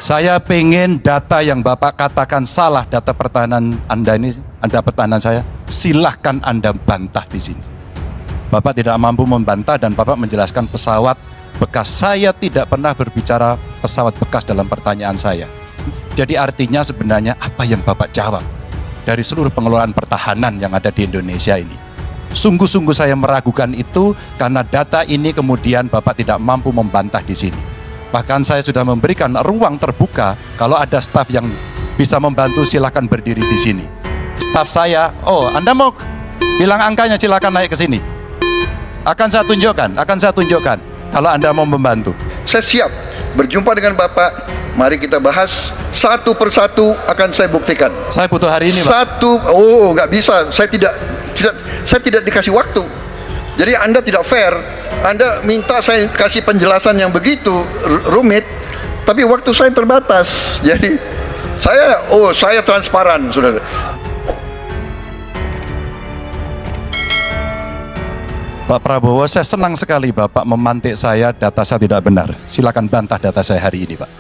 Saya pengen data yang Bapak katakan salah, data pertahanan Anda ini, Anda pertahanan saya, silahkan Anda bantah di sini. Bapak tidak mampu membantah dan Bapak menjelaskan pesawat bekas. Saya tidak pernah berbicara pesawat bekas dalam pertanyaan saya. Jadi artinya sebenarnya apa yang Bapak jawab dari seluruh pengelolaan pertahanan yang ada di Indonesia ini? Sungguh-sungguh saya meragukan itu karena data ini kemudian Bapak tidak mampu membantah di sini. Bahkan saya sudah memberikan ruang terbuka, kalau ada staf yang bisa membantu silakan berdiri di sini. Staf saya, oh Anda mau bilang angkanya silakan naik ke sini. Akan saya tunjukkan kalau Anda mau membantu. Saya siap berjumpa dengan Bapak. Mari kita bahas satu persatu, akan saya buktikan. Saya butuh hari ini, Pak. Nggak bisa. Saya tidak dikasih waktu. Jadi Anda tidak fair. Anda minta saya kasih penjelasan yang begitu rumit, tapi waktu saya terbatas. Jadi saya transparan, saudara. Pak Prabowo, saya senang sekali Bapak memantik saya, data saya tidak benar. Silakan bantah data saya hari ini, Pak.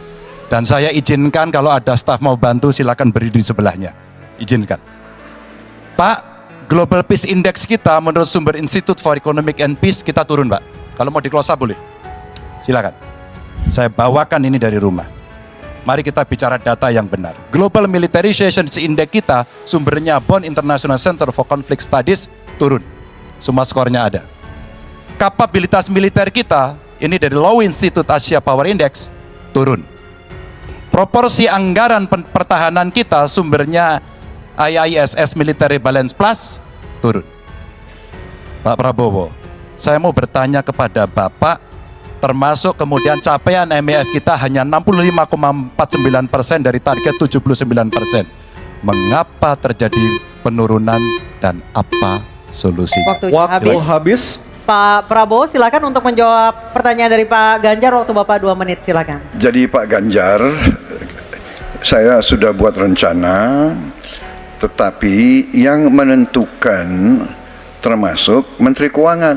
Dan saya izinkan kalau ada staf mau bantu, silakan berdiri di sebelahnya. Izinkan. Pak, Global Peace Index kita menurut sumber Institute for Economic and Peace kita turun, Pak. Kalau mau di close up boleh. Silakan. Saya bawakan ini dari rumah. Mari kita bicara data yang benar. Global Militarization Index kita sumbernya Bonn International Center for Conflict Studies turun. Semua skornya ada. Kapabilitas militer kita ini dari Law Institute Asia Power Index turun. Proporsi anggaran pertahanan kita sumbernya IISS Military Balance Plus turun. Pak Prabowo, saya mau bertanya kepada Bapak, termasuk kemudian capaian MEF kita hanya 65,49% dari target 79%. Mengapa terjadi penurunan dan apa solusi? Waktu habis. Pak Prabowo silakan untuk menjawab pertanyaan dari Pak Ganjar, waktu Bapak 2 menit silakan. Jadi Pak Ganjar, saya sudah buat rencana, tetapi yang menentukan termasuk Menteri Keuangan.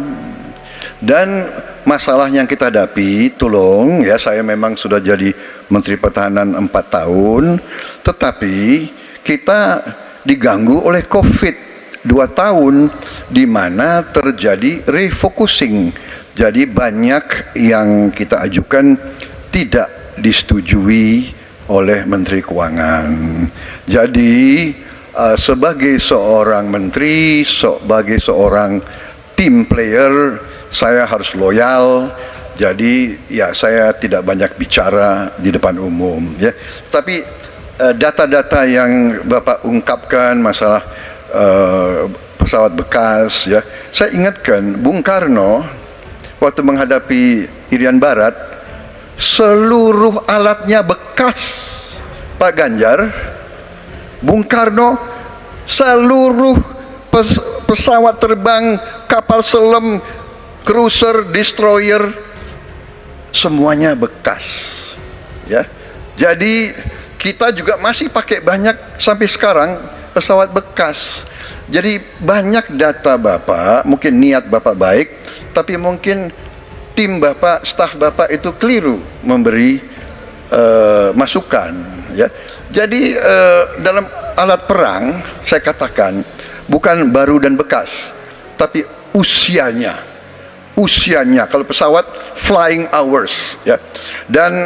Dan masalah yang kita hadapi, tolong ya, saya memang sudah jadi Menteri Pertahanan 4 tahun, tetapi kita diganggu oleh COVID 2 tahun, di mana terjadi refocusing. Jadi banyak yang kita ajukan tidak disetujui oleh Menteri Keuangan. Jadi sebagai seorang menteri, sebagai seorang team player, saya harus loyal. Jadi ya saya tidak banyak bicara di depan umum ya. Tapi data-data yang Bapak ungkapkan masalah pesawat bekas ya, saya ingatkan Bung Karno waktu menghadapi Irian Barat, seluruh alatnya bekas. Pak Ganjar, Bung Karno, seluruh pesawat terbang, kapal selam, cruiser, destroyer, semuanya bekas ya. Jadi kita juga masih pakai banyak sampai sekarang pesawat bekas. Jadi banyak data Bapak, mungkin niat Bapak baik, tapi mungkin tim Bapak, staf Bapak itu keliru memberi masukan ya. Jadi dalam alat perang saya katakan bukan baru dan bekas, tapi usianya. Kalau pesawat flying hours ya. Dan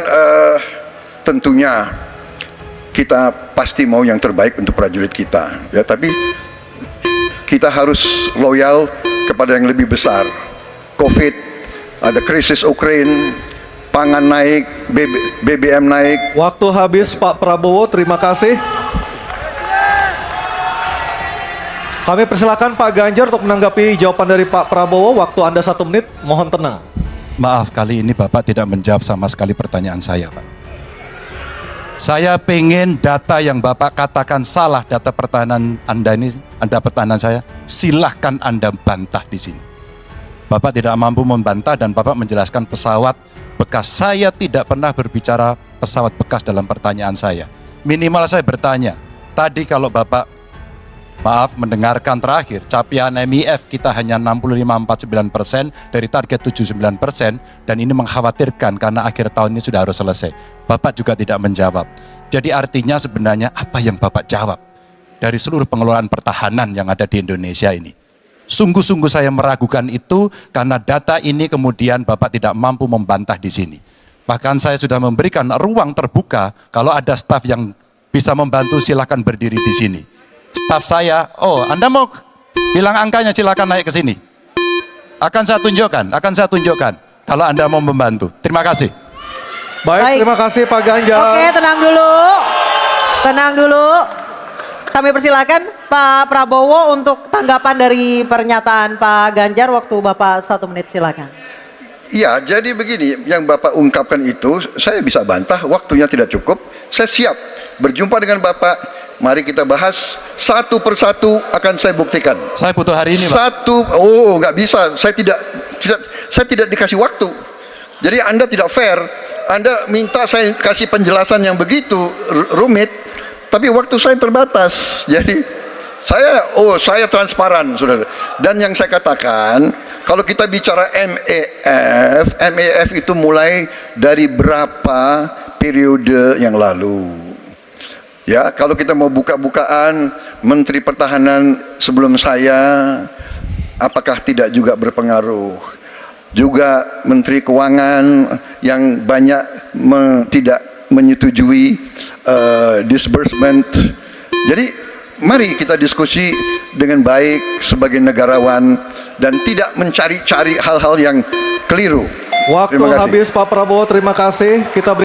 tentunya kita pasti mau yang terbaik untuk prajurit kita ya, tapi kita harus loyal kepada yang lebih besar. COVID, ada krisis Ukraine, pangan naik, BBM naik. Waktu habis Pak Prabowo, terima kasih. Kami persilakan Pak Ganjar untuk menanggapi jawaban dari Pak Prabowo. Waktu Anda 1 menit, mohon tenang. Maaf, kali ini Bapak tidak menjawab sama sekali pertanyaan saya, Pak. Saya pengen data yang Bapak katakan salah, data pertahanan Anda ini, Anda pertahanan saya, silahkan Anda bantah di sini. Bapak tidak mampu membantah dan Bapak menjelaskan pesawat bekas. Saya tidak pernah berbicara pesawat bekas dalam pertanyaan saya. Minimal saya bertanya, tadi kalau Bapak Maaf, mendengarkan terakhir, capaian MIF kita hanya 65,49% dari target 79%, dan ini mengkhawatirkan karena akhir tahun ini sudah harus selesai. Bapak juga tidak menjawab. Jadi artinya sebenarnya apa yang Bapak jawab dari seluruh pengelolaan pertahanan yang ada di Indonesia ini? Sungguh-sungguh saya meragukan itu karena data ini kemudian Bapak tidak mampu membantah di sini. Bahkan saya sudah memberikan ruang terbuka, kalau ada staf yang bisa membantu silakan berdiri di sini. Staf saya, oh Anda mau bilang angkanya silakan naik ke sini. Akan saya tunjukkan kalau Anda mau membantu. Terima kasih. Baik, terima kasih Pak Ganjar. Oke, tenang dulu. Kami persilakan Pak Prabowo untuk tanggapan dari pernyataan Pak Ganjar. Waktu Bapak 1 menit, silakan. Iya, jadi begini, yang Bapak ungkapkan itu saya bisa bantah, waktunya tidak cukup. Saya siap berjumpa dengan Bapak. Mari kita bahas satu persatu, akan saya buktikan. Saya butuh hari ini, Pak. Nggak bisa. Saya tidak dikasih waktu. Jadi Anda tidak fair. Anda minta saya kasih penjelasan yang begitu rumit, tapi waktu saya terbatas. Jadi saya transparan, saudara. Dan yang saya katakan, kalau kita bicara MEF itu mulai dari berapa periode yang lalu. Ya, kalau kita mau buka-bukaan, Menteri Pertahanan sebelum saya, apakah tidak juga berpengaruh? Juga Menteri Keuangan yang banyak tidak menyetujui disbursement. Jadi mari kita diskusi dengan baik sebagai negarawan dan tidak mencari-cari hal-hal yang keliru. Waktu Terima kasih. habis Pak Prabowo, terima kasih. Kita